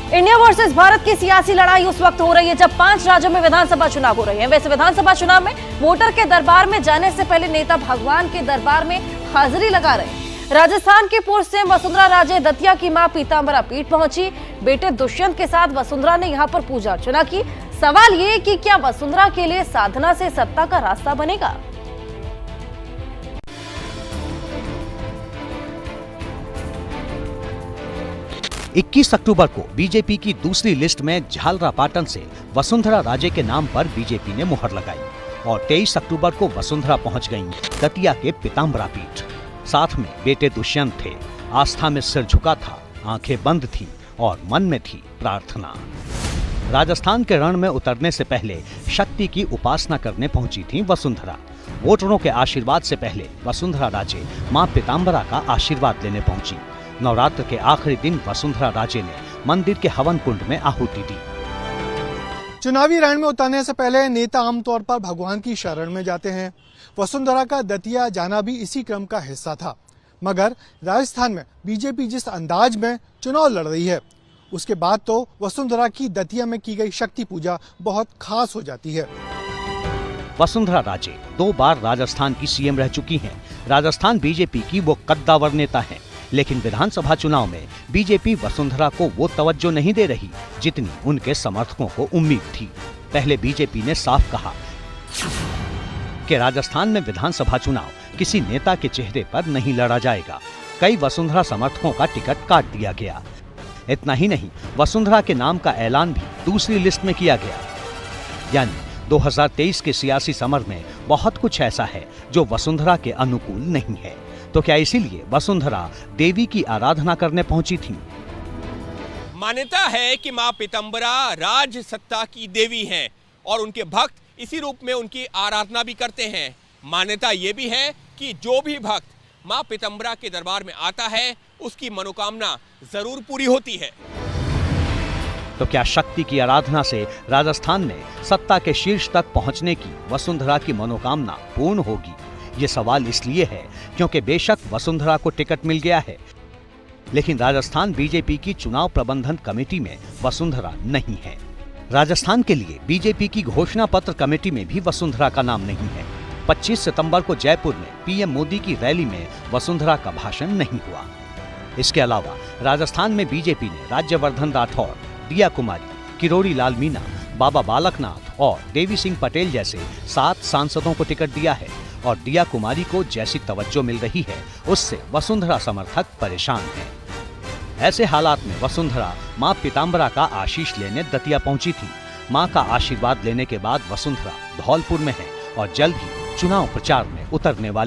India versus Bharat की सियासी लड़ाई उस वक्त हो रही है जब 5 राज्यों में विधानसभा चुनाव हो रहे हैं। वैसे विधानसभा चुनाव में वोटर के दरबार में जाने से पहले नेता भगवान के दरबार में हाजिरी लगा रहे हैं। राजस्थान के पूर्व सीएम वसुंधरा राजे दतिया की मां पीतांबरा पीठ पहुंची। बेटे दुष्यंत के साथ वसुंधरा ने यहां पर पूजा अर्चना की। सवाल ये कि क्या वसुंधरा के लिए साधना से सत्ता का रास्ता बनेगा? इक्कीस अक्टूबर को बीजेपी की दूसरी लिस्ट में झालरापाटन से वसुंधरा राजे के नाम पर बीजेपी ने मुहर लगाई और 23 अक्टूबर को वसुंधरा पहुंच गईं दतिया के पीतांबरा पीठ। साथ में बेटे दुष्यंत थे। आस्था में सिर झुका था, आंखें बंद थीं और मन में थी प्रार्थना। राजस्थान के रण में उतरने से पहले शक्ति की उपासना करने पहुंची थी वसुंधरा। वोटरों के आशीर्वाद से पहले वसुंधरा राजे मां पीतांबरा का आशीर्वाद लेने पहुंची। नवरात्र के आखिरी दिन वसुंधरा राजे ने मंदिर के हवन कुंड में आहुति दी। चुनावी रण में उतरने से पहले नेता आमतौर पर भगवान की शरण में जाते हैं। वसुंधरा का दतिया जाना भी इसी क्रम का हिस्सा था। मगर राजस्थान में बीजेपी जिस अंदाज में चुनाव लड़ रही है, उसके बाद तो वसुंधरा की दतिया में की गई शक्ति पूजा बहुत खास हो जाती है। वसुंधरा राजे 2 बार राजस्थान की सीएम रह चुकी हैं। राजस्थान बीजेपी की वो कद्दावर नेता हैं, लेकिन विधानसभा चुनाव में बीजेपी वसुंधरा को वो तवज्जो नहीं दे रही जितनी उनके समर्थकों को उम्मीद थी। पहले बीजेपी ने साफ कहा कि राजस्थान में विधानसभा चुनाव किसी नेता के चेहरे पर नहीं लड़ा जाएगा। कई वसुंधरा समर्थकों का टिकट काट दिया गया। इतना ही नहीं, वसुंधरा के नाम का ऐलान भी दूसरी लिस्ट में किया गया। यानी 2023 के सियासी समर में बहुत कुछ ऐसा है जो वसुंधरा के अनुकूल नहीं है। तो क्या इसीलिए वसुंधरा देवी की आराधना करने पहुंची थी? मान्यता है कि मां पीतांबरा राज सत्ता की देवी हैं और उनके भक्त इसी रूप में उनकी आराधना भी करते हैं। मान्यता ये भी है कि जो भी भक्त मां पीतांबरा के दरबार में आता है उसकी मनोकामना जरूर पूरी होती है। तो क्या शक्ति की आराधना से राजस्थान में सत्ता के शीर्ष तक पहुंचने की वसुंधरा की मनोकामना पूर्ण होगी? ये सवाल इसलिए है क्योंकि बेशक वसुंधरा को टिकट मिल गया है, लेकिन राजस्थान बीजेपी की चुनाव प्रबंधन कमेटी में वसुंधरा नहीं है। राजस्थान के लिए बीजेपी की घोषणा पत्र कमेटी में भी वसुंधरा का नाम नहीं है। 25 सितंबर को जयपुर में पीएम मोदी की रैली में वसुंधरा का भाषण नहीं हुआ। इसके अलावा राजस्थान में बीजेपी ने राज्यवर्धन राठौर, दिया कुमारी, किरोड़ी लाल मीणा, बाबा बालकनाथ और देवी सिंह पटेल जैसे 7 सांसदों को टिकट दिया है और दिया कुमारी को जैसी तवज्जो मिल रही है उससे वसुंधरा समर्थक परेशान हैं। ऐसे हालात में वसुंधरा मां पीतांबरा का आशीष लेने दतिया पहुंची थी। मां का आशीर्वाद लेने के बाद वसुंधरा धौलपुर में है और जल्द ही चुनाव प्रचार में उतरने वाली